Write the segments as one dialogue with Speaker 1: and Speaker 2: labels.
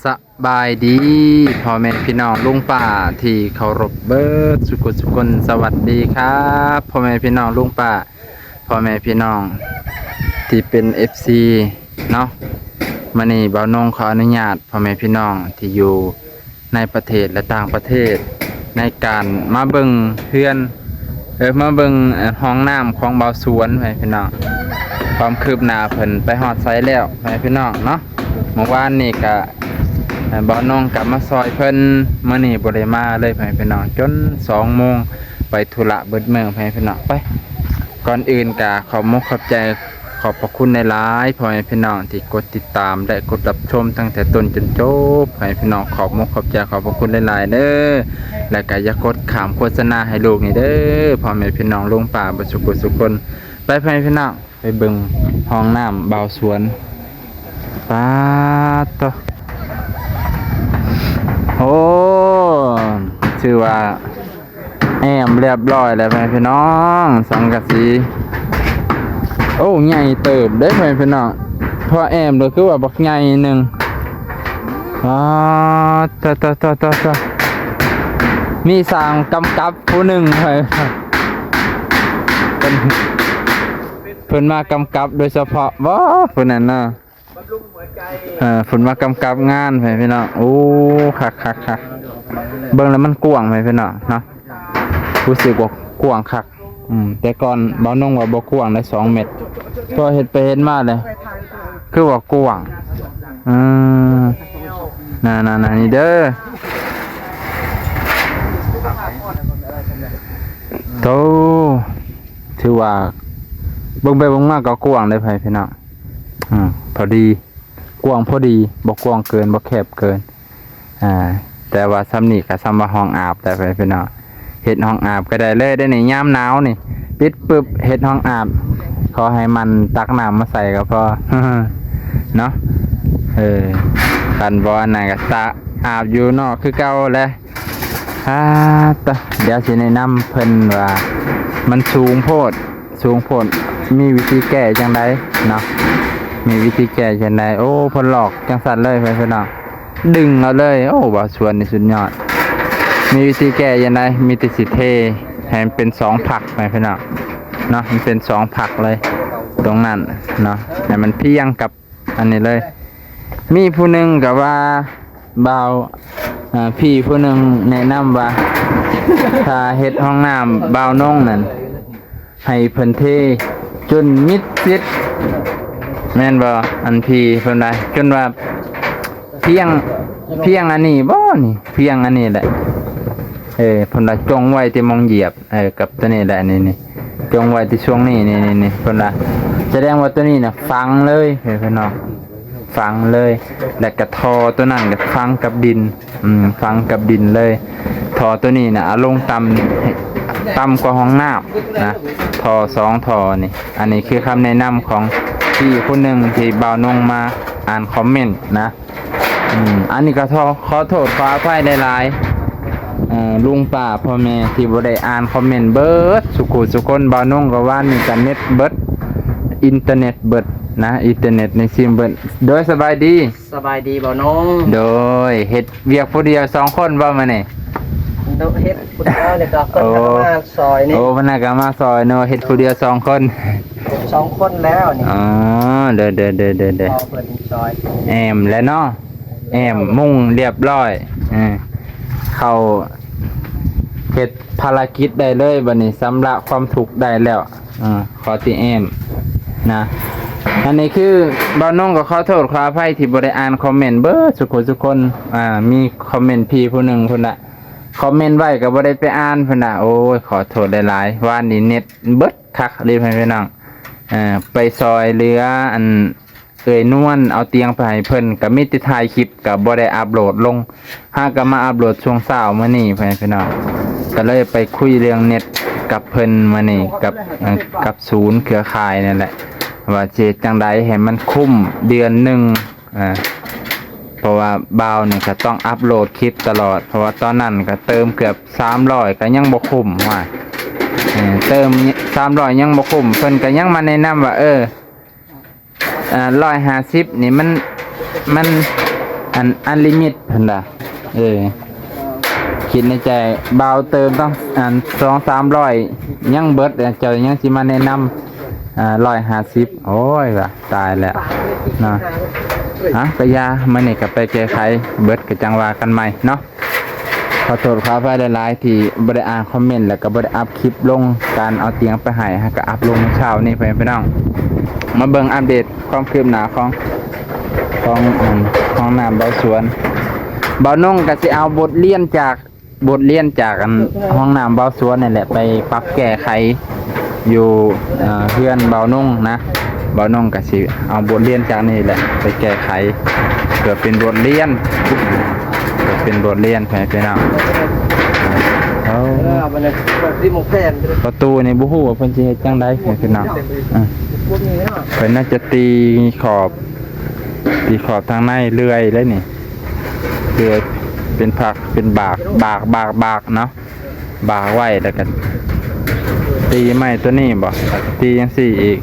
Speaker 1: สบายดีพ่อแม่พี่น้องลุงป้าที่เคารพเบิดสุขสวัสดีครับพ่อแม่พี่น้องลุงป้าพ่อแม่พี่น้องที่เป็น FC เนาะมื้อนี้บ่าวนงขออนุญาตพ่อแม่พี่น้องที่อยู่ในประเทศและต่างประเทศในการมาเบิ่งเฮือนมาเบิ่งห้องน้ำของบ่าวสวนพ่อแม่พี่น้องความคืบหน้าเพิ่นไปฮอดไสแล้วพ่อแม่พี่น้องเนาะเมื่อวานนี้ก็บ่าวน้องกลับมาซอยเพิ่นมื้อนี้บ่ได้มาเลยพ่อแม่พี่น้องจน2 โมงไปธุระเบิดเมืองพ่อแม่พี่น้องไปก่อนอื่นก็ขอบมุกขอบใจขอบพระคุณในหลายพ่อแม่พี่น้องที่กดติดตามและกดรับชมตั้งแต่ต้นจนจบพ่อแม่พี่น้องขอบมุกขอบใจขอบพระคุณหลายๆเด้อและก็อย่ากดข้ามโฆษณาให้ลูกนี่เด้อพ่อแม่พี่น้องลุงป้าบ่สุขสุขคนไปพ่อแม่พี่น้องไปเบิ่งห้องน้ำบ่าวสวนป๊าดโตโอ้ชื่อว่าแอมเรียบร้อยแล้วพี่น้องสังกะสีโอ้ใหญ่เติบได้พี่น้องพอแอมเลยคือว่าบักใหญ่หนึ่งต่อมีสร้างกำกับผู้หนึ่งเพิ่นมากำกับโดยเฉพาะว้าผู้นั้นน่ะฝนมากำกับงานพี่น้องโอ้คักเบิ่งแล้วมันกว้างพี่น้องเนาะรู้สึกว่ากว้างคักแต่ก่อนบ่าวนงว่าบ่กว้างได้2 เมตรพอเฮ็ดไปเฮ็ดมาเลยคือว่ากว้างน่ะนี่เด้อโตถือว่าเบิ่งไปเบิ่งมาก็กว้างได้พี่น้องพอดีกว้างพอดีบ่กว้างเกินบ่แคบเกินแต่ว่าซ้ำนี่ก็ซ้ำว่าห้องอาบแต่พี่น้องเฮ็ดห้องอาบก็ได้เลยได้ในยามหนาวนี่ปิดปึ๊บเฮ็ดห้องอาบขอให้มันตักน้ำมาใส่ก็พอ เนาะกันบ่อันไหนก็ตะอาบอยู่นอกคือเก่าแหละเดี๋ยวสิแนะนำเพิ่นว่ามันสูงโพดมีวิธีแก้จังไดเนาะมีวิธีแก้จังไดโอ้เพิ่นหลอกจังสั่นเลยพี่น้องดึงเอาเลยโอ้บ่าวสวนนี่สุดยอดมีวิธีแก้ยังไงมีแต่สิเทให้มันเป็น2 ผักไปพี่น้องเนาะมันเป็น2 ผักเลยตรงนั้นเนาะให้มันเพียงกับอันนี้เลยมีผู้หนึ่งกับว่าบ่าวพี่ผู้หนึ่งแนะนำว่าถ้าเฮ็ดห้องน้ำบ่าวนงนั่นให้เพิ่นเทจนมิดชิดแม่นบ่อันพี่เพิ่นได้จนว่าเพียงอันนี้บ่นี่เพียงอันนี้แหละเพิ่นละจงไว้ที่มองเหยียบกับตัวนี้แหละนี่จงไว้ที่ช่วงนี้นี่เพิ่นละแสดงว่าตัวนี้น่ะฝังเลยพี่น้องฝังเลยแล้วก็ทอตัวนั้นก็ฝังกับดินฝังกับดินเลยทอตัวนี้น่ะเอาลงต่ำกว่าห้องน้ำนะทอ2 ทอนี่อันนี้คือคำแนะนำของพี่คนหนึ่งที่บ่าวนงมาอ่านคอมเมนต์นะอันนี้ก็ขอโทษขออภัยหลายลุงป้าพ่อแม่ที่บ่ได้อ่านคอมเมนต์เบิดสุคนบ่าวนงก็ว่านี่กันเน็ตเบิดอินเทอร์เน็ตเบิดนะอินเทอร์เน็ตในซิมเบิดโดยสบายดี
Speaker 2: บ่าวนง
Speaker 1: โดยเฮ็ดเวียกผู้เดียว2 คนบ่มานี่
Speaker 2: เฮ็ดผู้เดียวเนี่ยก็คนมาซอยนี่
Speaker 1: โอ้เพิ่นน่ะก็มาซอยเนาะเฮ็ดผู้เดียว2 คน
Speaker 2: 2 คนแล้วนี่
Speaker 1: อ๋อเด้อ
Speaker 2: เพิ่นซอย
Speaker 1: แอมแล้วเนาะแอมมุ่งเรียบร้อยเข้าเฮ็ดภารกิจได้เลยบัดนี้สำระความทุกข์ได้แล้วขอที่แอมนะอันนี้คือบ่าวนงก็ขอโทษขออภัยที่บ่ได้อ่านคอมเมนต์เบิดทุกคนมีคอมเมนต์พี่ผู้หนึ่งพุ่นน่ะคอมเมนต์ไว้ก็บ่ได้ไปอ่านพุ่นน่ะโอ้ยขอโทษหลายๆว่านี่เน็ตเบิดคักเลยพี่น้องไปซอยเรืออันนวลเอาเตียงไปให้เพิ่นก็มีแต่ถ่ายคลิปก็บ่ได้อัปโหลดลงหากก็มาอัปโหลดช่วงเช้ามื้อนี้พี่น้องก็เลยไปคุยเรื่องเน็ตกับเพิ่นมื้อนี้กับศูนย์เครือข่ายนั่นแหละว่าเฮ็ดจังได๋ให้มันคุ้มเดือนหนึงเพราะว่าบ่าวนี่ก็ต้องอัปโหลดคลิปตลอดเพราะว่าตอนนั้นก็เติมเกือบ300ก็ยังบ่คุ้มว่าเติม300ยังบ่คุ้มเพิ่นก็ยังมาแนะนำว่า150นี่มัน อันลิมิตเพิ่นน่ะคิดในใจเบาเติมต้อง200-300ยังเบิดเจ้ายังสิมาแนะนำ150โอ้ยว่ะตายแล้วเนาะกะยามื้อนี้ก็ไปแก้ไขเบิดก็จังว่ากันใหม่เนาะขอโทษขออภัยหลายๆที่บ่ได้อ่านคอมเมนต์แล้วก็บ่ได้อัพคลิปลงการเอาเตียงไปให้ก็อัพลงเมื่อเช้านี้พี่น้องมาเบิ่งอัปเดตความคืบหน้าของห้องน้ำเบาสวนเบานุ่งก็สิเอาบทเรียนจากห้องน้ำเบาสวนนี่แหละไปปรับแก้ไขอยู่เพื่อนเบานุ่งนะเบานุ่งก็สิเอาบทเรียนจากนี่แหละไปแก้ไขเพื่อเป็นบทเรียนพี่น้อง
Speaker 2: มันเลยที่มุกแผ่น
Speaker 1: ประตูในบุหูว่าเพิ่นสิเฮ็ดจังได๋พี่น้องเพิ่นน่าจะตีขอบทางในเลื่อยเลยนี่เลื่อยเป็นผักเป็นบากเนาะบากไว้แล้วก็ตีไม้ตัวนี้บ่ตีจังซี่อีก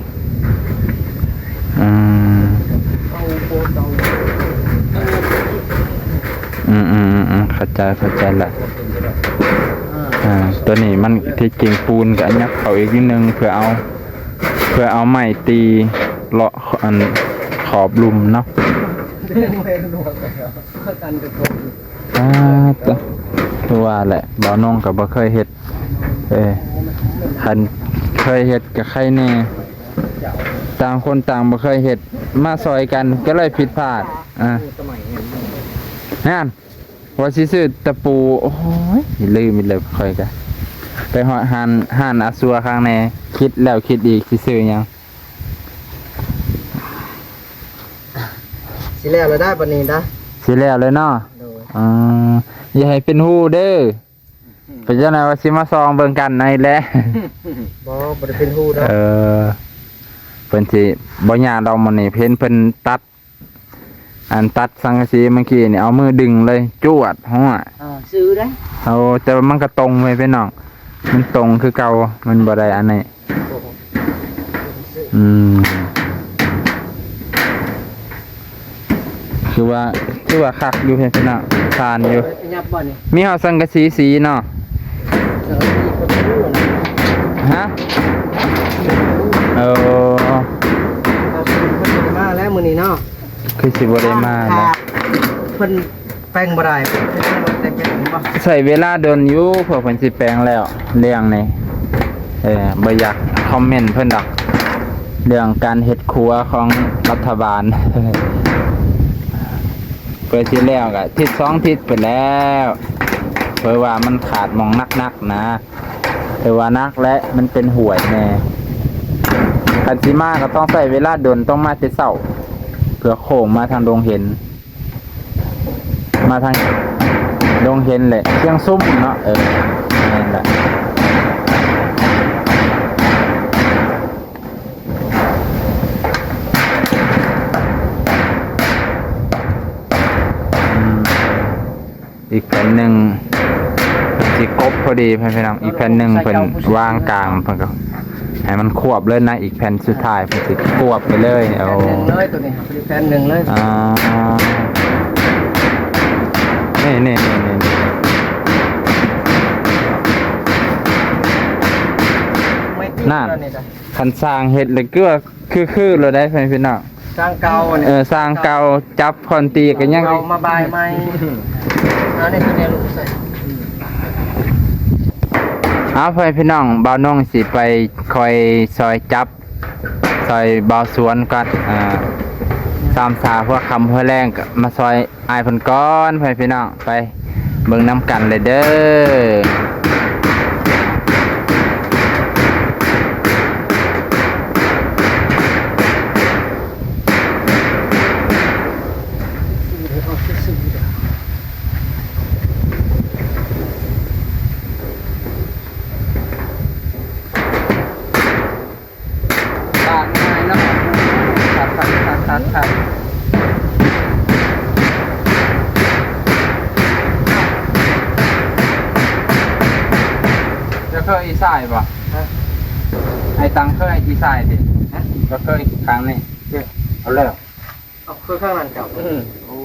Speaker 1: เข้าใจละตัวนี้มันที่จริงปูนกับอันยักเขาอีกนิดนึงเพื่อเอาไม้ตีเลาะอันขอบลุมเนาะตัวแหละบ่น้องกับบ่เคยเฮ็ดคันเคยเฮ็ดกับใครแน่ต่างคนต่างบ่เคยเฮ็ดมาซอยกันก็เลยผิดพลาดนั่นว่าสิซื้อตะปูโอ้ยลืมเลยค่อยกะไปหอดห่านอาซัวข้างในคิดแล้วคิดอีกสิซื้อหยัง
Speaker 2: สิแล้วได้ปานนี้นะ
Speaker 1: สิแล้วเลยเนาะอย่าให้เป็นฮู้เด้อเป็นจังได๋ว่าสิมาซองเบิ่งกันในแหละ
Speaker 2: บ่ได้เป็นฮู้ดอก
Speaker 1: เพิ่นสิบ่ยากดอกมื้อนี้เพิ่นตัดสังกะสีเมื่อกี้นี่เอามือดึงเลยจวดหัว
Speaker 2: ซื้อได้
Speaker 1: เอาแต่มันก็ตรงไปพี่น้องมันตรงคือเก่ามันบ่ได้อันนี้คือว่าคักอยู่พี่น้องทานอยู่มีเฮาสังกะสีเนาะฮะ
Speaker 2: มาแล้วมื้อนี้เนาะ
Speaker 1: คือสิบ่ได้มาแล้ว
Speaker 2: เพิ่นแปลงบ่ได้
Speaker 1: ใส่เวลาเดินอยู่เพื่อเพิ่นสิแปลงแล้วเรื่องนี้บ่อยากคอมเมนต์เพิ่นดอกเรื่องการเฮ็ดครัวของรัฐบาลเปิดสิแล้วก็ทิศ2ทิศไปแล้วเพราะว่ามันขาดมองนักนะแต่ว่านักและมันเป็นห่วยแน่คันสิมาก็ต้องใส่เวลาเดินต้องมาแต่เช้าเพื่อโค้งมาทางดงเห็นมาทางดงเห็นแหละเชียงซุ่มเนาะนั่นแหละอีกแผ่นหนึ่งสิกบพอดีพี่น้องอีกแผ่นหนึ่งเป็นวางกลางเพิ่นก็ให้มันควบเลยนะอีกแผ่นสุดท้ายเพิ่นสิควบไปเลยเอา
Speaker 2: เลยตัวนี้แผ่นหนึ่งเลย
Speaker 1: นี่นั่นคันสร้างเฮ็ดเลยก็คือเราได้พี่น้อง
Speaker 2: สร้างเก่า
Speaker 1: สร้างเก่าจับคอนตีกันยัง
Speaker 2: เอามาบายใหม่นี่ตัวนี้ลูกใส่
Speaker 1: พี่น้องบ่าวน้องสิไปคอยซอยจับซอยบ่าวสวนก่อนตามสาพวกคำเพื่อแรงมาซอยอายเพิ่นก่อนพี่น้องไปเบิ่งน้ำกันเลยเด้เคยอีสายป่ะไอ้ตังเคยอีสายดิก็เคยครั้งนี้เอาเลย
Speaker 2: เอาเคยข้างนั้นเก่า
Speaker 1: โอ้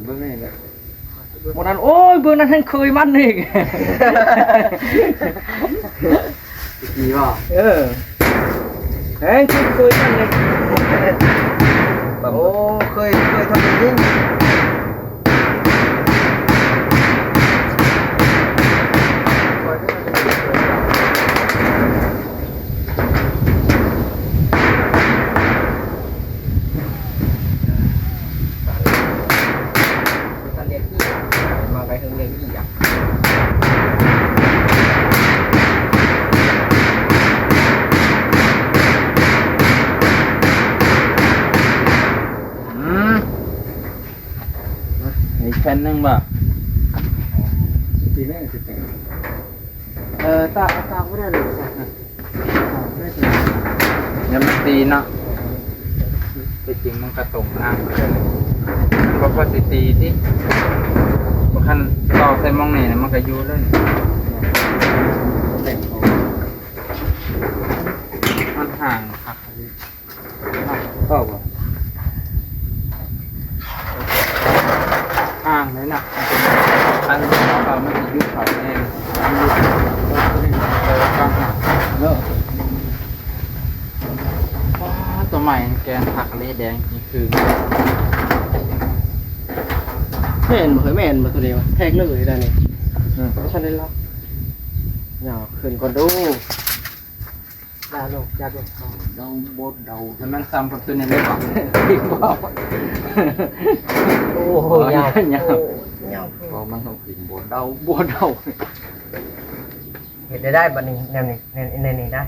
Speaker 1: เบิ่งนี่แหละ
Speaker 2: วันนั้นโอ้ยเบื้องนั้นท่านเคยมันอีก
Speaker 1: กี่บ่
Speaker 2: เฮ้ยเคยมันเลยโอ้เคยทำจริงมาไปถึงเรียนที่อ่ะ
Speaker 1: อีกแผ่นหนึงบ่
Speaker 2: ตีแม่สิบตาไม่ได้เลยไม่ใช่
Speaker 1: อย่ามันตีเนาะที่จริงมันก็ตรงอ้างไปเลยเพราะว่าสิตีที่บ่คันต่อใส่มองนี่นะมันก็อยู่เลยมันห่างคักเลยก็บ่ห่างเลยนะอันเราไม่ได้ยุบเขาเองยุบก็ห่างเนอะตัวใหม่แกนผักเละแดงนี่คือ
Speaker 2: แม่นบ่เคยแม่นบ่ตัวเดียวแทกเลยได้นี่ไม่ใช่ได้ล็อกอย่าขึ้นก่อนดูดาลงจัดลงเดาบดเดา
Speaker 1: แล้วมันซ้ำกับตัวนี้เลยป่ะ
Speaker 2: โอ้โหยาวยาว
Speaker 1: พอมันต้องกินบดเดาบดเดา
Speaker 2: เห็นได้บัดนี้แนวนี้ในนี้ได้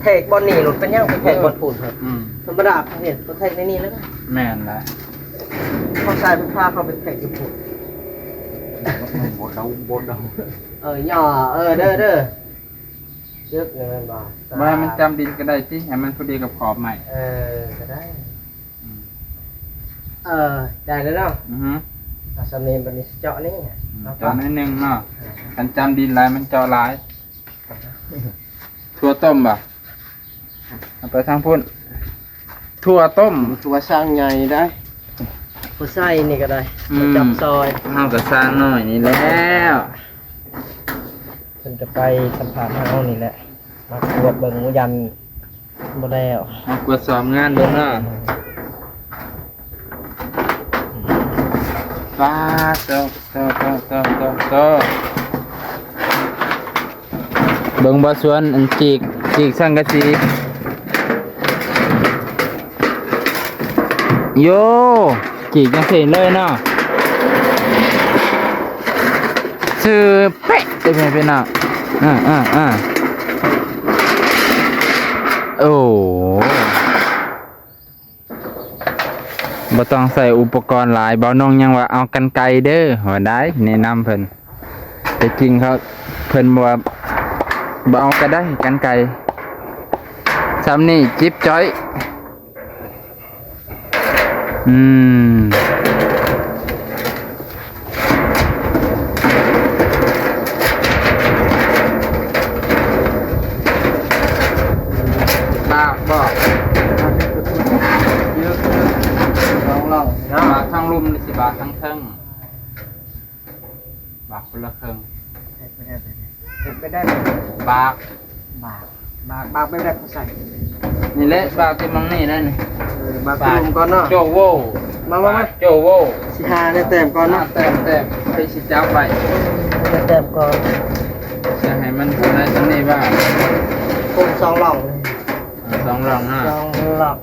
Speaker 2: แทกบอลนี่หลุดเป็นยังเป็นแทกบอลปูนครับธรรมดาเห็นตัวแทกในนี้แล้ว
Speaker 1: แม่นละ
Speaker 2: เขาใส่เป็นผ้าเขาเป็นแทกญี่ปุ่น
Speaker 1: บดเดาบดเดา
Speaker 2: ย่อเด้อเยอะเงินบ่
Speaker 1: ว่ามันจำดินก็ได้ที่ให้มันพอดีกับขอบใหม่
Speaker 2: ก็ได้ได้แล้วเนาะ สำเนียงบันนี้เจาะนี่
Speaker 1: เจาะนิดนึงเนาะกันจำดินลายมันเจาะลายถั่วต้มป่ะเอาไปทางพุ่นถั่วต้ม
Speaker 2: ตัวสร้างใหญ่ได้ตัวไส้นี่ก็ได้จับซอย
Speaker 1: เอากระสร้างหน่อยนี่แล้ว
Speaker 2: ฉันจะไปสัมผัสเฮานี่แหละมาตรวจเบิ่งหมูยันบ่แล้ว
Speaker 1: มากวดสอบงานเบิ่งเนาะฟ้าโตเบิ่งบ่สวนอันจีกสังกะสีโยจีกจังซี่เลยเนาะชื่อเป๊ะได้ไหมพี่น้องโอ้บ่ต้องใส่อุปกรณ์หลายเบาน้องยังว่าเอากันไกรเด้อว่าได้แนะนำเพิ่นแต่จริงเขาเพิ่นบ่ว่าบ่เอาก็ได้กันไกรซ้ำนี่จิ๊บจ้อยบอกเยอะลองบาททั้งลุ่มนี่สิบาททั้งเทิงบาทคนละเทิง
Speaker 2: ไปได้
Speaker 1: บาท
Speaker 2: ไม่ได้ใส่
Speaker 1: นี่แหละบาทที่มังนี่นั่น
Speaker 2: บาทก่อนเนาะ
Speaker 1: โจโวมาโจโว
Speaker 2: สิหาได้เต็มก่อนเนาะ
Speaker 1: เต็มไปสิจ้าไป
Speaker 2: เต็มก่อน
Speaker 1: จะให้มันได้ตรงนี้บ้าง
Speaker 2: คุม2 หล่อง
Speaker 1: 2 หล่องนะ
Speaker 2: 2 หล่อง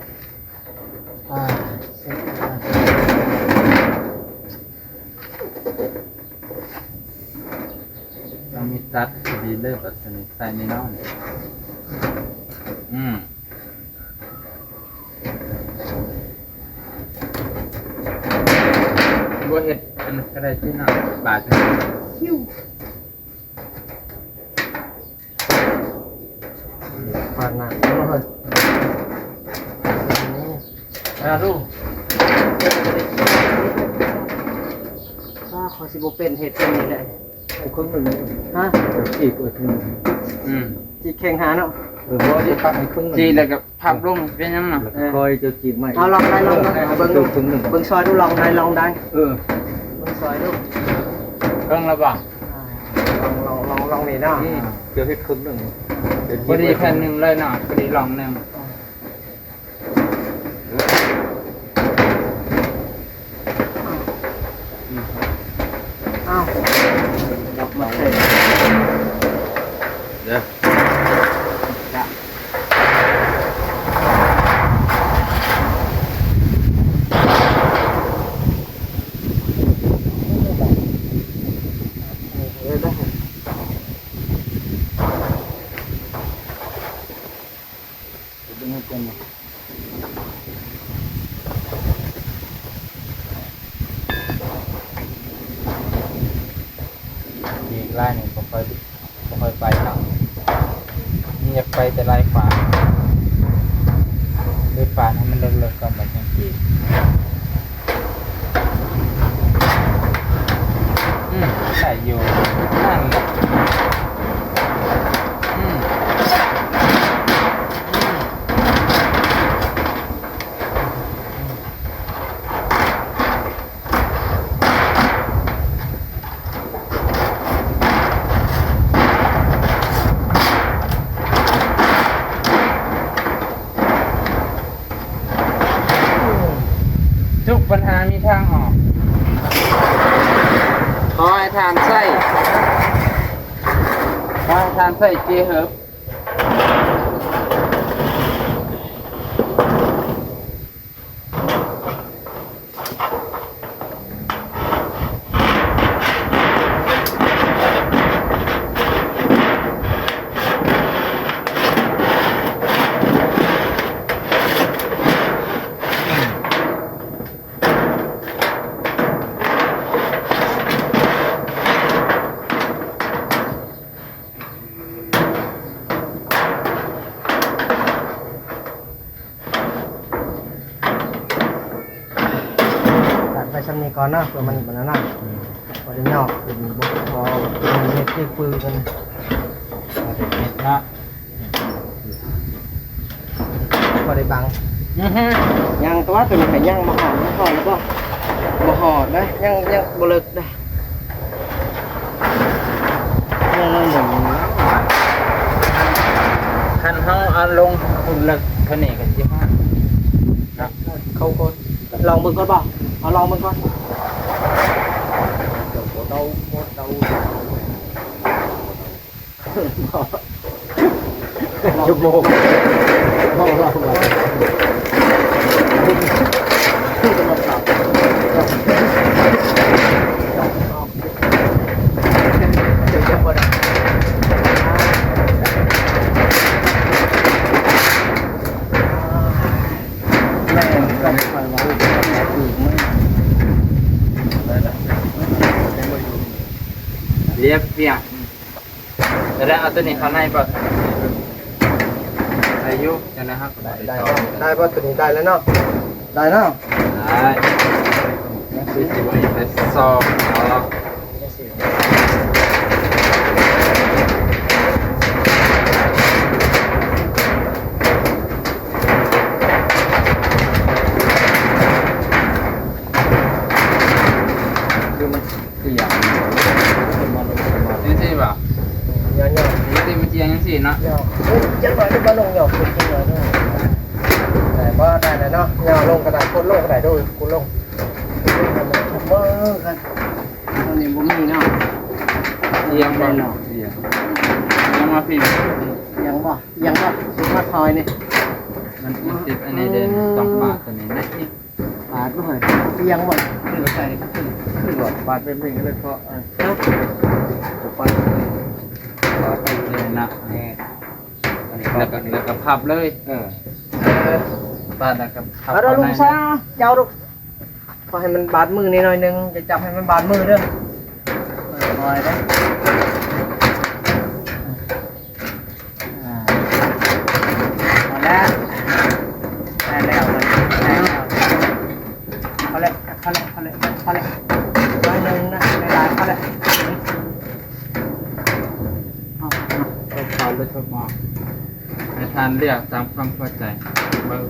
Speaker 1: เรามีตัดดีเลิศแบบนี้ใส่ในน้องบัวเห็ดอันก็ได้ที่หน้าบาทคิ้ว
Speaker 2: ผ่านหนักเลยดูขอสิบเป็นเห็ดเป็นนี่แหละครึ่งหนึ่งฮะ
Speaker 1: อีกครึ่ง
Speaker 2: จีแข่งหาเนาะ เพราะที่พับให้ครึ่ง
Speaker 1: จีแล้วก็พับลงเป็นยังไง
Speaker 2: คอยจะจีบใหม่
Speaker 3: เอาลองได้ลองได้เบิ่งดู
Speaker 2: ครึ่งหนึ่ง
Speaker 3: เบิ่งซอยดูลองได้ลองได้
Speaker 2: เออ
Speaker 3: เบิ่งซอยดู
Speaker 1: เครื่องระบาด
Speaker 3: ลองนี่เนาะ
Speaker 2: เดี๋ยวให้ครึ่งหนึ่ง
Speaker 1: พอดีแผ่นหนึ่งเลยเนาะพอดีลองหนึ่ง
Speaker 3: อ้าวดับมาเสร็จ
Speaker 2: เดี๋ยว
Speaker 3: ได้
Speaker 2: ดึงให้เป็น
Speaker 1: อีกไล่หนึ่งค่อยไปเนาะนี่อยากไปแต่ไล่ขวาด้วยฝาให้มันเลิกๆก่อนแบบนี้จีใส่อยู่นั่นแหละทุกปัญหามีทางออกขอให้ทานไส้ขอให้ทานไส้เจเฮิบ
Speaker 3: ตัดไปชั้นนี้ก่อนนะเพื่อมันนั่นพอได้นอกเป็นบ่พอเป็นเฮ็ดที่ปืนกัน
Speaker 1: นะ
Speaker 3: พอได้บัง
Speaker 1: อือฮึ
Speaker 3: ยังตัวตัวนี้ก็ยังบ่หอดบ่หอดแล้วบ่หอดนะยังบ่เลิกได้ยังนั่นหนึ่ง
Speaker 1: คันเฮาเอาลงหุ่นเลิกเท่านี้กันสิฮะนะ
Speaker 3: เขาก็ลองเบิ่งก่อนบ่เอาลองเบิ่งก่อน
Speaker 2: เดาเดา ชั่วโมงเรา
Speaker 3: เดี๋ยวจะบ่ได้แม่เราไม่ค่อยว่าอีกมั้ย
Speaker 1: เรียบเปียกแล้วเอาตัวนี้เข้าในป่ะอายุจะนะครับ
Speaker 3: ได้ป่ะตัวนี้ได้แล้วเนาะได้เนาะ
Speaker 1: ได้ไปสอบเอา
Speaker 2: คือมันเสียงมาลงมา
Speaker 1: นี่สิป่ะ
Speaker 3: เนาะ
Speaker 1: นี่สิมันเจียงยังสิเนาะ
Speaker 3: เนาะจังหวะที่มาลงหยอกคุณจริงเลยด้วยแต่ว่าได้แล้วเนาะเนาะลงกระดาษคนลงกระดาษด้วยคุณลงถูกเบอร์กันตอนนี้บ่มีเนาะ
Speaker 1: เจียงบ่เนาะ
Speaker 2: เสียง
Speaker 1: ยังมาพิมพ์
Speaker 3: ยังบ่สุดมาคอยนี่
Speaker 1: มันติดอันนี้เด่นต้องปาดตัวนี้นะนี่
Speaker 3: ปาดบ่อยยังบ่
Speaker 1: ขึ้นไปขึ้น
Speaker 2: ขึ้นหลอดปาดเป็นเพลงเลยเพราะจะปาด
Speaker 1: ปาดไปเลยนะนี่แล้วก็พับเลย
Speaker 2: เออ
Speaker 1: ปาดแล้วก็พับ
Speaker 3: เอาลุงซะเจ้าลูกพอให้มันบาดมือนิดหน่อยนึงจะจับให้มันบาดมือเด้อคอยเด้อเอาแล้วได้แล้วเขาเลยร้อยหนึ่งนะไม่ได้เขาเลย
Speaker 1: ก็เขาเลยทดมอง ทานเลือกตามความพอใจเบิ่ง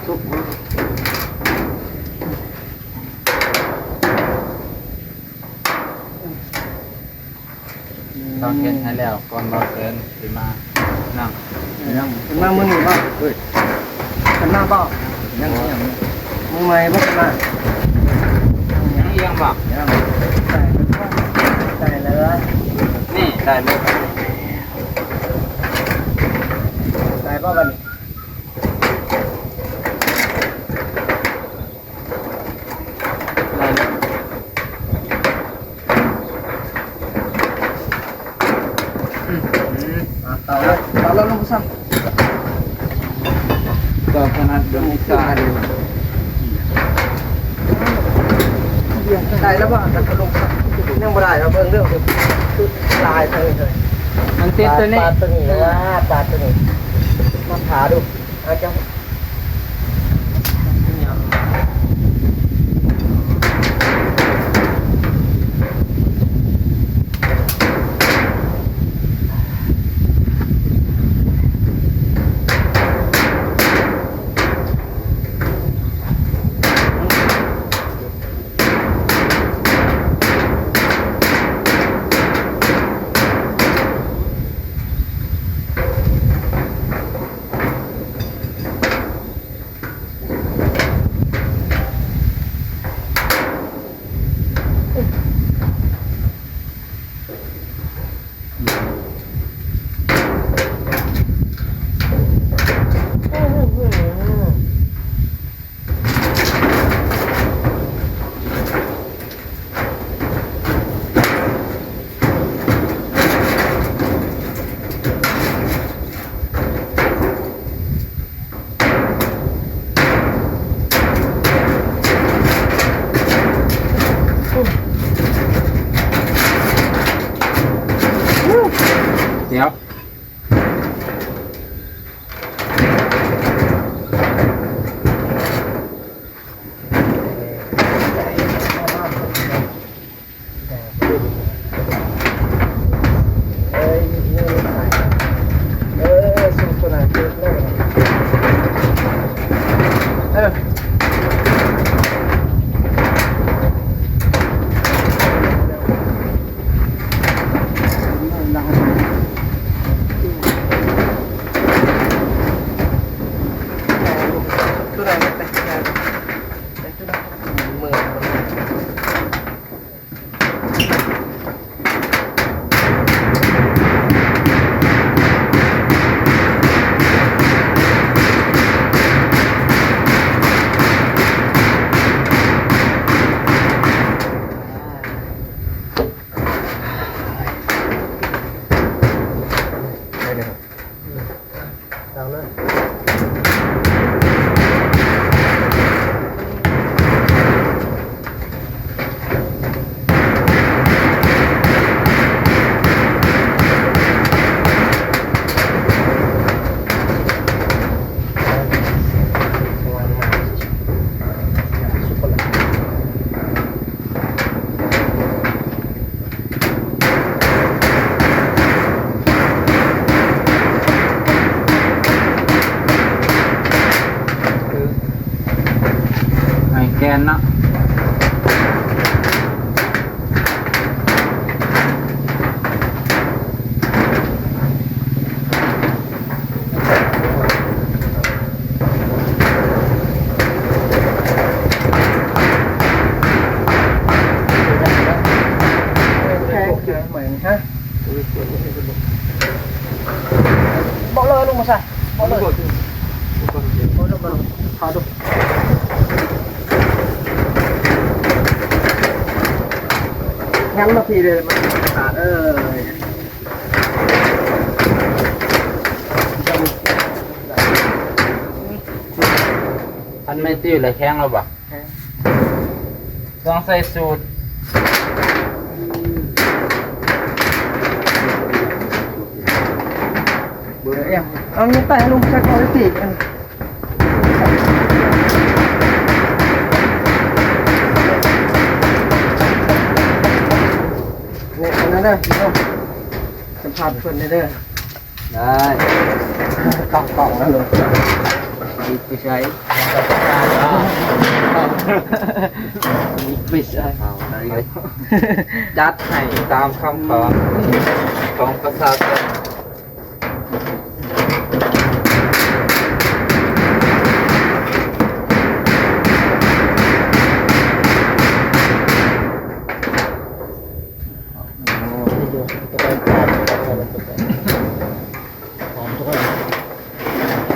Speaker 2: ทุก
Speaker 1: ต้องเฮ็ดให้แล้วก่อนบ่เกินสิมานั่ง
Speaker 2: เป็นมามือหนึ่งป่ะเฮ้ยเป็นมาป่ะ
Speaker 3: ยังยัง
Speaker 2: มือใหม่ป่ะเป็นมา
Speaker 1: ยังเอียงบ่
Speaker 3: ยัง
Speaker 2: ใส่เป็นป่ะใส่เลย
Speaker 1: นี่ได้เลย
Speaker 2: ใส่ป่ะบัดนี้
Speaker 1: ได้เลย
Speaker 2: เตาเลยเตาแล้วลงซ้
Speaker 1: ก็ขนาดเดิมอีกสาย
Speaker 2: ำได้แล้วป่ะแต่ก็ลงซ้ำยังไม่ได้เราเบิ่งเรื่องคือลายเลย
Speaker 1: มันติดตัวนี้
Speaker 2: ปาดตัวนี้นะปาดตัวนี้มาขาดูอาจจะ
Speaker 1: เดี๋ยวไอ้แกนเนาะ
Speaker 2: บอกเลยลงมาใส่บอกเลยบอกเลยขอดูงั้นมาทีเลยมันขาด
Speaker 1: อันไม่ติ้วเลยแข้งเราบ่ต้องใส่สูตร
Speaker 2: เบื่อเอ็มเอาเงินไปให้ลุงใช้คอร์ติกอันเนี่ยอันนั้นเด้อพี่น้องสัมผัสคนเด้อ
Speaker 1: ได้
Speaker 3: กล่องนะลุง
Speaker 2: ไม่ใช่
Speaker 3: ไม่ใช่
Speaker 1: จัดให้ตามคำขอของประชาชน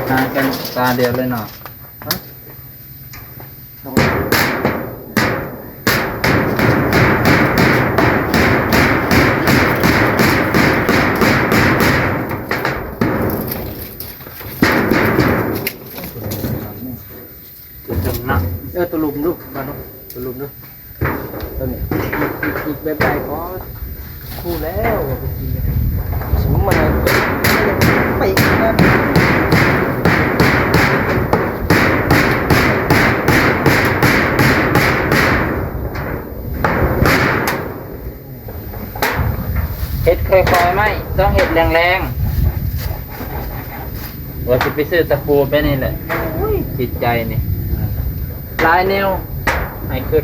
Speaker 1: หากันตาเดียวเลยเนาะจะจำนะ
Speaker 3: ตัวลุมลูกมาลูกตัวลุมลูกตัวนี้อีกแบบใดก็คู่แล้วสมมาไปนะ
Speaker 1: เห็ดค่อยๆไหมต้องเห็ดแรงๆว่าจะไปซื้อตะปูไปนี่แหละจิตใจนี่ลายนิ้วให้ขึ้น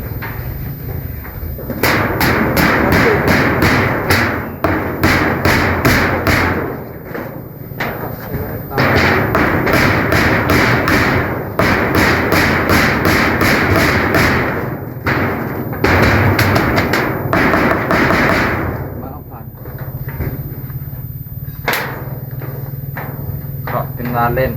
Speaker 1: ก็เป็นงานเล่น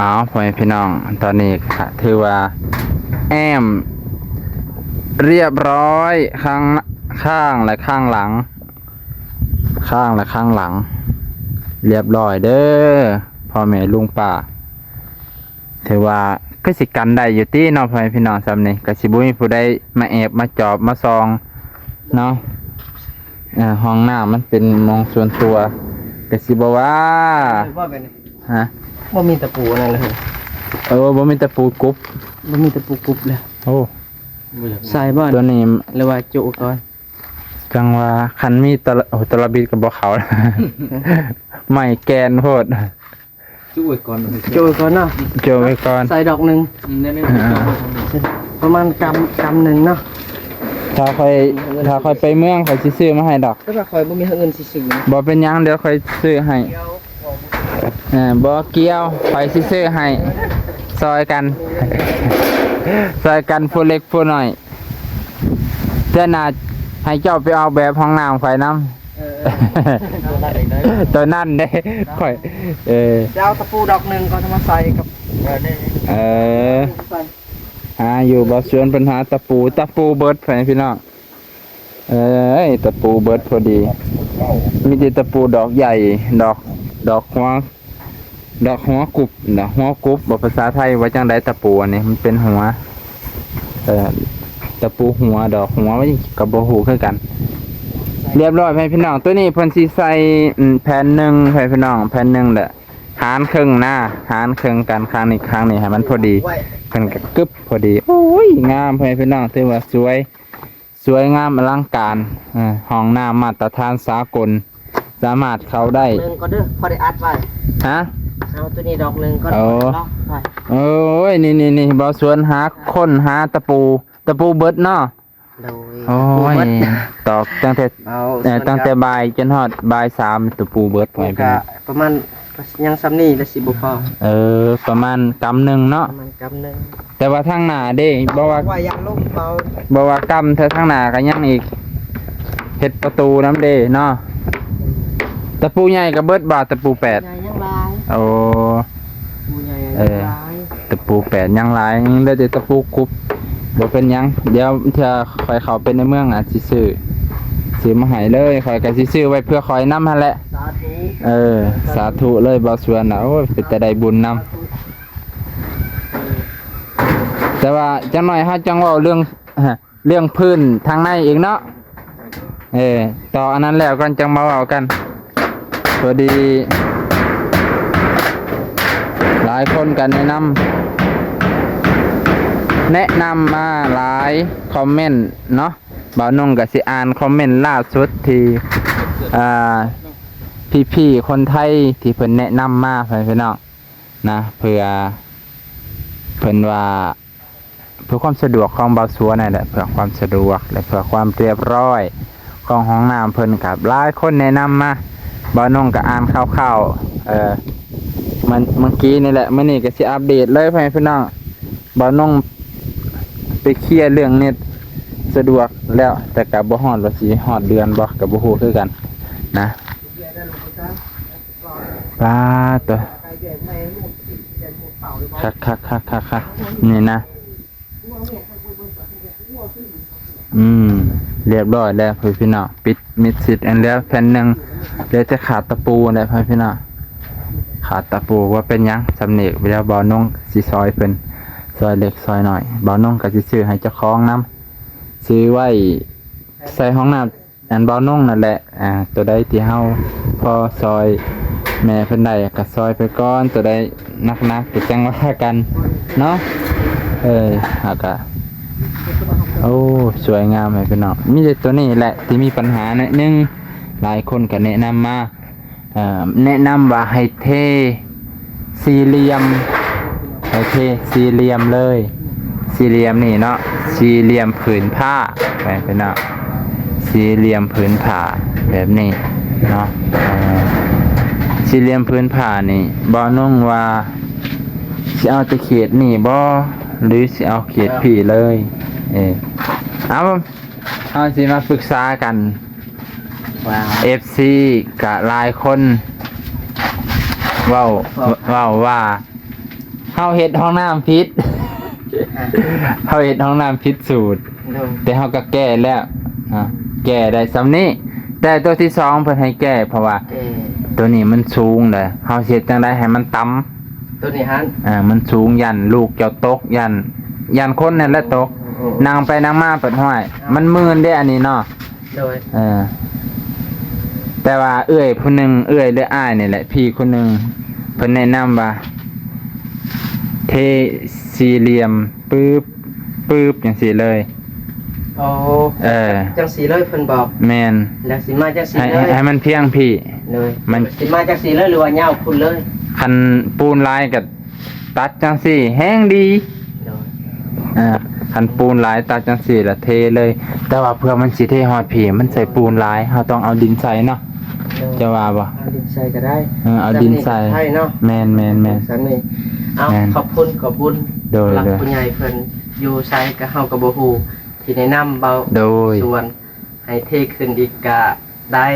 Speaker 1: อ๋อพ่อแม่พี่น้องตอนนี้ค่ะถือว่าแอมเรียบร้อยข้างและข้างหลัง เรียบร้อยเด้อพ่อแม่ลุงป้าถือว่าก็สิกันได้อยู่ที่เนาะพ่อแม่พี่น้องซ้ำนี่ก็สิบ่มีผู้ใดมาแอบมาจอบมาซองเนาะห้องน้ำมันเป็นมองส่วนตัวก็สิบ่ว่า
Speaker 3: ว่าเป็น
Speaker 1: ฮะ
Speaker 3: ว่ามีตะปูนั่นเลย
Speaker 1: บ่มีตะปูกรุบ
Speaker 3: ว่ามีตะปูกรุบเลย
Speaker 1: โอ้
Speaker 3: ใส่บ้าน
Speaker 1: ตัวนี้
Speaker 3: หรือว่าจุก่อน
Speaker 1: จังว่าคันมีตระบิดกับบ่เขา ไม่แกนโพด
Speaker 2: จุ้ยก่อน
Speaker 3: จุก่อนเนาะ
Speaker 1: โจไว้ก่อน
Speaker 3: ใส่ดอกหนึ่ง
Speaker 2: เนี่ย
Speaker 3: ประมาณกำหนึ่งเนาะ
Speaker 1: ถ้าค่อยไปเมืองค่อยสิซื้อมาให้ดอก
Speaker 3: ถ้าว่าคอยบ่มีเงินสิซื้อ
Speaker 1: บ่เป็นหยังเดี๋ยวค่อยซื้อให้บ่เกี่ยวค่อยสิซื้อให้ซอยกัน ซอยกันผู้เล็กผู้น้อยเจ้าน่าให้เจ้าไปเอาแบบห้องน้ำข่อยนำ ตัวนั่นเด้ค่อย
Speaker 3: จะเอาตะปูดอกหนึ่งก็จะมาใส่กับนี่ ใส่
Speaker 1: หาอยู่บ่สวนปัญหาตะปูเบิดไปพี่น้องตะปูเบิดพอดีมีแต่ตะปูดอกใหญ่ดอกหัวกุบบ่ภาษาไทยว่าจังไดตะปูอันนี้มันเป็นหัวตะปูหัวดอกหัวมันก็บ่ฮู้คือกัน เรียบร้อยพี่น้องตัวนี้เพิ่นสิใส่แผ่นหนึ่งพี่น้องแผ่นหนึ่งแหละหารครึ่งหน้าหารครึ่งกันข้างนี้ให้มันพอดีเพิ่นก็กึบพอดีโอ้ยงามพี่น้องถือว่าสวยงามอลังการห้องน้ำมาตรฐานสากลสามารถเข้าได้
Speaker 3: หนึ่งก็เด้อพอได้อัดไว้
Speaker 1: ฮะ
Speaker 3: เอาตัวนี้ดอกหนึ่งก็ได้ล็อกไว้
Speaker 1: โอ้ยนี่บ่สวนหาคนหาตะปูเบิดเนาะ
Speaker 3: โดย
Speaker 1: โอ้ยตอกตั้งแต่บ่ายจนฮอดบ่าย3ตะปูเบิดไป
Speaker 3: ก็ประมาณยังซ้ำนี่ละ10บ่พอ
Speaker 1: ประมาณกำหนึ่งเนาะ
Speaker 3: ประมาณกำหนึ่ง
Speaker 1: แต่ว่าทางหน้าเด้บ่ว่า
Speaker 3: ว่ายังลงเบา
Speaker 1: บ่ว่ากำเธอทางหน้าก็ยังอีกเฮ็ดประตูน้ำเด้เนาะตะปูใหญ่ก็เบิดบาทตะปู8
Speaker 3: ใหญ่ยังลาย
Speaker 1: โอ้
Speaker 3: ปูใหญ่ยังลาย
Speaker 1: ตะปู8ยังหลายยังได้แต่ตะปูคุบบ่เป็นหยังเดี๋ยวเทื่อข่อยเข้าไปในเมืองอาจสิซื้อมาให้เลยข่อยก็สิซื้อไว้เพื่อข่อยนำหั่นแหละ
Speaker 3: สาธุ
Speaker 1: สาธุเลยบ่สวนน่ะโอ้ยเป็นแต่ได้บุญนำแต่ว่าจังหน่อยเฮาจังเว้าเรื่องพื้นทางในอีกเนาะต่ออันนั้นแล้วก่อนจังมาเว้ากันพอดีหลายคนกันแนะนำมาหลายคอมเมนต์เนาะบ่าวนงก็สิอ่านคอมเมนต์ล่าสุดที่พี่ๆคนไทยที่เพิ่นแนะนำมาพี่น้องนะเพื่อเพิ่นว่าเพื่อความสะดวกของบ่าวสวนนั่นแหละเพื่อความสะดวกและเพื่อความเรียบร้อยของห้องน้ำเพิ่นกับหลายคนแนะนำมาบ่าวนงก็อ่านคร่าวๆมันเมื่อกี้นี่แหละมื้อนี้ก็สิอัปเดตเลยพี่น้องบ่าวนงไปเคลียร์เรื่องเน็ตสะดวกแล้วแต่ก็บ่ฮอดว่าสิฮอดเดือนบ่ก็บ่ฮู้คือกันนะปลาตัวคักนี่นะเรียบร้อยแล้วพี่น้องปิดมิดชิดอันแล้วแผ่นหนึ่งเดี๋ยวจะขาดตะปูอะไรพี่น้องขาดตะปูว่าเป็นยังสำเนียกเวลาบ่าวนงสีซอยเป็นซอยเล็กซอยหน่อยบ่าวนงก็สิซื้อให้เจ้าของน้ำซื้อไว้ใส่ห้องน้ำอันบ่าวนงนั่นแหละตัวใดที่เฮาพอซอยแม่เพิ่นได้ก็ซอยไปก่อนตัวใดนักๆก็จังว่ากันเนาะหากะโอ้สวยงามเลยพี่น้องมีแต่ตัวนี้แหละที่มีปัญหาหน่อยนึงหลายคนก็แนะนำมาแนะนำว่าให้เทสี่เหลี่ยมให้เทสี่เหลี่ยมเลยสี่เหลี่ยมนี่เนาะสี่เหลี่ยมผืนผ้าไปพี่น้องสี่เหลี่ยมผืนผ้าแบบนี้เนาะสี่เหลี่ยมผืนผ้านี่บ่นุ่งว่าสิเอาแตะเขตนี่บ่หรือสิเอาเขตพี่เลยเอาสิมาปรึกษากันFC กะหลายคนเว้าว่าเฮาเฮ็ดห้องน้ำผิดเฮาเฮ็ดห้องน้ำผิดสูตรแต่เฮาก็แก้แล้วแก้ได้ซ้ำนี้แต่ตัวที่2เพิ่นให้แก้เพราะว่าตัวนี้มันสูงเลยเฮาเฮ็ดจังได๋ให้มันต่ำ
Speaker 3: ตัวนี้ฮัน
Speaker 1: มันสูงยันลูกเจ้าตกยันคนนั่นแหละตกนั่งไปนั่งมาเปิดห้อยมันมืนได้อันนี้เนาะ
Speaker 3: โดย
Speaker 1: แต่ว่าเอื้อยผู้หนึงเอื้อยหรืออ้ายนี่แหละพี่คนหนึงเพิ่นแนะนำว่าเทสี่เหลี่ยมปึ๊บจังซี่เลย
Speaker 3: โอ้จังสีเลยเพิ่นบอก
Speaker 1: แม่น
Speaker 3: แล้วสิมาจังสีเลย
Speaker 1: ให้มันเพียงพี่
Speaker 3: เลยมันสิมาจังสีเลยหรือว่ายาวคุณเลย
Speaker 1: คันปูนลายก็ตัดจังซี่แห้งดีคันปูนลายตัดจังซี่ละเทเลยแต่ว่าเพื่อมันสิเทฮอดพี่มันใส่ปูนลายเฮาต้องเอาดินใส่เนาะจะว่าบ่
Speaker 3: เอาดินใส่ก็ได้
Speaker 1: เอาดินใส่แม่น
Speaker 3: ซั่นนี่เอาขอบคุณ
Speaker 1: โดย
Speaker 3: หลักผู้ใหญ่เพิ่นอยู่ไสก็เฮาก็บ่ฮู้ที่แนะนำเบาส่วนให้เทขึ้นอีกก็ได้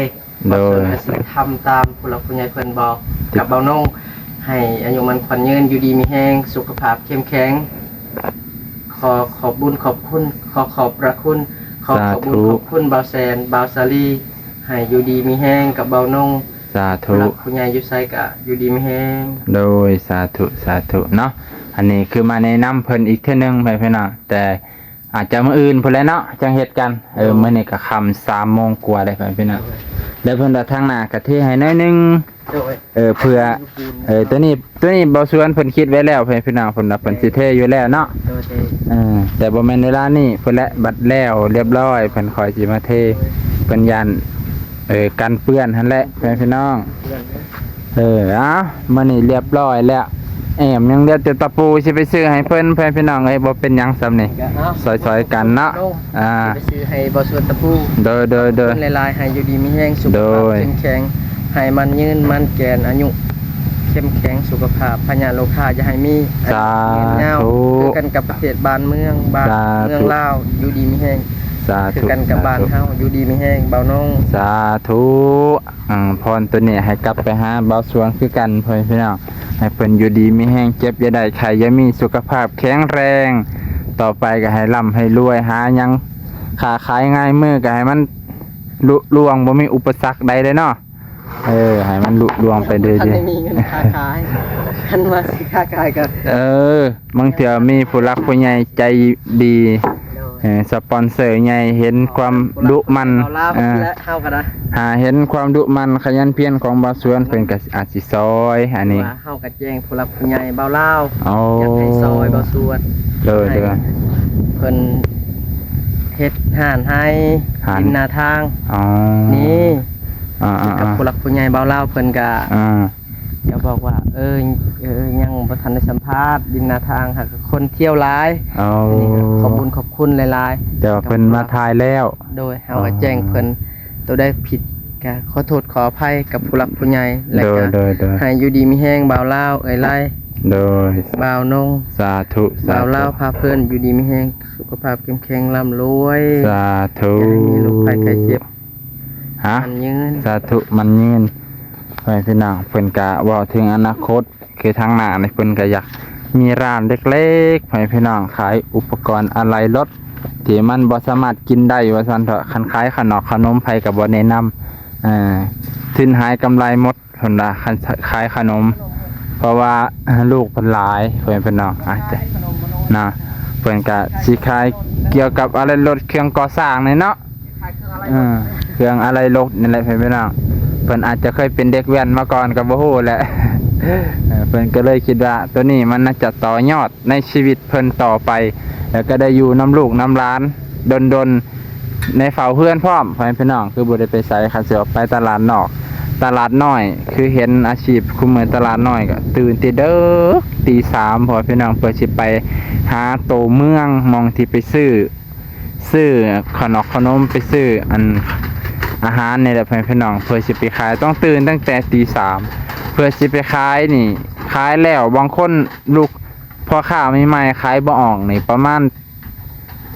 Speaker 1: โดย
Speaker 2: บ่ส่วนก็สิทำตามผู้หลักผู้ใหญ่เพิ่นบอกกับเบาน้องให้อายุมันขวัญยืนอยู่ดีมีแรงสุขภาพเข้มแข็งขอบบุญขอบคุณขอบพระคุณขอบบุญขอบคุณเบาแซนเบาซาลีให้อยู่ดีมีแรงกับเบาน้อง
Speaker 1: สา
Speaker 2: ผู้
Speaker 1: ธุ
Speaker 2: หลักผู้ใหญ่อยู่ไสก็อยู่ดีมีแรง
Speaker 1: โดยสาธุสาธุเนาะอันนี้คือมาแนะนำเพิ่นอีกเทื่อนึงไปพี่น้องแต่อาจจะมื้ออื่นพุ่นแหละเนาะจังเฮ็ดกันมื้อนี้ก็ค่ำ3 โมงกว่าได้ไปพี่น้องแล้วเพิ่นว่าทางหน้ากะเทให้น้อยหนึง
Speaker 2: โดย
Speaker 1: เพื่อตัวนี้บ่ส่วนเพิ่นคิดไว้แล้วพี่น้องเพิ่นว่าเพิ่นสิเทอยู่แล้วเนาะ
Speaker 2: โดยที่
Speaker 1: แต่บ่แม่นเวลานี้เพิ่นและบัดแล้วเรียบร้อยเพิ่นคอยสิมาเทเพิ่นยันกันเปื้อนหั่นแหละพี่น้อง
Speaker 2: เพื่อน
Speaker 1: มื้อนี้เรียบร้อยแล้วยังเหลือแต่ตะปูสิไปซื้อให้เพิ่นพี่น้องบ่เป็นหยังซำนี่
Speaker 2: ก็เอา
Speaker 1: ซอยๆกันเนาะ
Speaker 2: ไปซื้อให้บ่ส่วนตะปู
Speaker 1: โดย
Speaker 2: เพิ่นหลายๆให้อยู่ดีมีแรงสุข
Speaker 1: โด
Speaker 2: ภาพ
Speaker 1: ย
Speaker 2: เข้มแข็งให้มันยืนมันแกนอายุเข้มแข็งสุขภาพพญาโลคาอย่าให้มีอายุยืนยาวคือกันกับประเทศบ้านเมืองเมืองลาวอยู่ดีมีแรง
Speaker 1: สา
Speaker 2: คือ
Speaker 1: ธุ
Speaker 2: กันกับบ้านเฮาอยู่ดีมีแรงเบาน้อง
Speaker 1: สาธุพรตัวนี้ให้กลับไปหาเบาสวงคือกันพี่น้องให้เพิ่นอยู่ดีมีแห้งเจ็บอย่าได้ไข้อย่ามีสุขภาพแข็งแรง ต่อไปก็ให้ร่ำให้รวยหาหยังค้าขายง่ายมือก็ให้มันลุล่วงบ่มีอุปสรรคใดเลยเนาะให้มันลุล่วงไปเรื่
Speaker 2: ท่าน
Speaker 1: อย
Speaker 2: ได้มีเงินค้าขายท่านว่าสิค้าขายกัน
Speaker 1: ๆบางเทื่อมีผู้รักผู้ใหญ่ใจดีสปอนเซอร์ใหญ่เห็นความดุมัน
Speaker 2: เอาลาวและเฮาก็ได้
Speaker 1: เห็นความดุมันขยันเพียรของบาวสวนเพิ่นก็อาจสิซอยอันนี้
Speaker 2: ว่าเฮาก็แจ้งผู้หลักผู้ใหญ่เบาลาว
Speaker 1: เอา
Speaker 2: อยากให้ซอยเบาสวน
Speaker 1: เด้อ
Speaker 2: เพิ่นเฮ็ดห่านให้
Speaker 1: ห่าน
Speaker 2: ดินนาทาง
Speaker 1: อ๋อ
Speaker 2: นี่ กับ
Speaker 1: ๆ
Speaker 2: ผู้หลักผู้ใหญ่เบาลาวเพิ่นก็
Speaker 1: ๆ
Speaker 2: จะบอกว่ายังบ่ทันได้สัมภาษณ์ดินนาทางหากคนเที่ยวหลาย
Speaker 1: เอา
Speaker 2: อันนี้ก็ขอบคุณขอบคุณหลาย
Speaker 1: แต่ว่าเพิ่นมาทายแล้ว
Speaker 2: ๆ โดยเฮาก็แจ้งเพิ่นตัวได้ผิดก็ขอโทษขออภัยกับผู้หลักผู้ใหญ่และ
Speaker 1: โด
Speaker 2: ก็
Speaker 1: ยโดยโดย
Speaker 2: ให้อยู่ดีมีแห้งบ่าวลาวเอ้ยไล่
Speaker 1: โดย
Speaker 2: บ่าวนง
Speaker 1: สาธุสา
Speaker 2: บ่าว
Speaker 1: ธุ
Speaker 2: ลาวพาเพิ่นอยู่ดีมีแห้งสุขภาพเข้มแข็งร่ำรวย
Speaker 1: สาธุ
Speaker 2: อย่าให้มีโรคภัยไข้เจ็บ
Speaker 1: ฮะ
Speaker 2: มันยืน
Speaker 1: สาธุมันยืนไปพี่น้องเพิ่นก็เว้าถึงอนาคตคือทางหน้านี่เพิ่นก็อยากมีร้านเล็กๆให้พี่น้องขายอุปกรณ์อะไหล่รถที่มันบ่สามารถกินได้ว่าซั่นเถอะคันขายขนมไผก็บ่แนะนำทุนหายกำไรหมดเพิ่นว่าคันขายขนม เพราะว่าลูกเพิ่นหลายเพิ่นพี่น้องอาจจะนะเพิ่นก็สิขายเกี่ยวกับอะไรรถเครื่องก่อสร้างนี่เนาะ เครื่องอะไรรถนี่แหละพี่น้องเพิ่นอาจจะเคยเป็นเด็กแว้นมาก่อนก็บ่ฮู้แหละ เพิ่นก็เลยคิดว่าตัวนี้มันน่าจะต่อยอดในชีวิตเพิ่นต่อไป แล้วก็ได้อยู่น้ำลูกน้ำหลานดนในเฝ้าเพื่อนพร้อมพี่น้องคือบ่ได้ไปไสคันสิออกไปตลาดนอก ตลาดน้อย คือเห็นอาชีพคุมเหมือนตลาดน้อยก็ตื่นแต่เด้อตี3พอพี่น้องเพื่อสิไปหาโตเมืองมองที่ไปซื้อขนมไปซื้ออาหารนี่แหละพี่น้องเพื่อสิไปขายต้องตื่นตั้งแต่ตี3เพื่อสิไปขายนี่ขายแล้วบางคนลูกพ่อค้าใหม่ๆขายบ่ออกนี่ประมาณ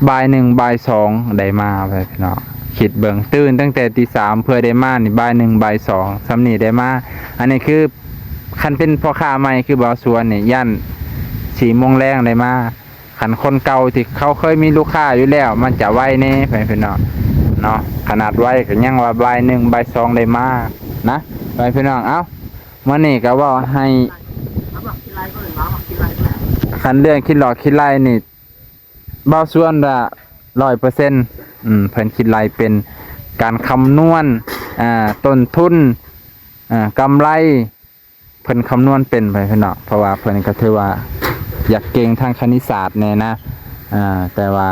Speaker 1: บ่าย1บ่าย2ได้มาพี่น้องคิดเบิ่งตื่นตั้งแต่ตี3เพื่อได้มานี่บ่าย1บ่าย2ซ้ำนี่ได้มาอันนี้คือคันเป็นพ่อค้าใหม่คือบ่าวสวนนี่ย่าน4 โมงแรงได้มาขันคนเก่าที่เขาเคยมีลูกค้าอยู่แล้วมันจะไวแน่พี่น้องเนาะขนาดไวก็ยังว่าบ่าย1บ่าย2ได้มานะพี่น้องเอ้ามื้อนี้ก็เว้าให้คันเรื่องคิดหลอกคิดไล่นี่เบาส่วนละ 100%เพิ่นคิดไล่เป็นการคำนวณต้นทุนกำไรเพิ่นคำนวณเป็นพี่น้องเพราะว่าเพิ่นก็ถือว่าอยากเก่งทางคณิตศาสตร์แน่นะแต่ว่า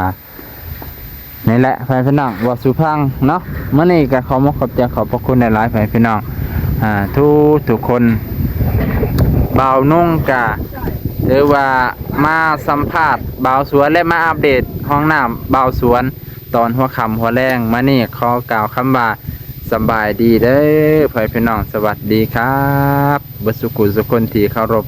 Speaker 1: นี่แหละพี่น้องว่าสุพังเนาะมื้อนี้ก็ขอขอบใจขอบพระคุณหลายๆพี่น้องทุกคนบ่าวนุ่งกะหรือว่ามาสัมภาษณ์บ่าวสวนและมาอัปเดตห้องน้ำบ่าวสวนตอนหัวค่ำหัวแรงมื้อนี้ขอกล่าวคำว่าสบายดีเด้อพี่น้องสวัสดีครับเบิดสุขุสุคนที่เคารพ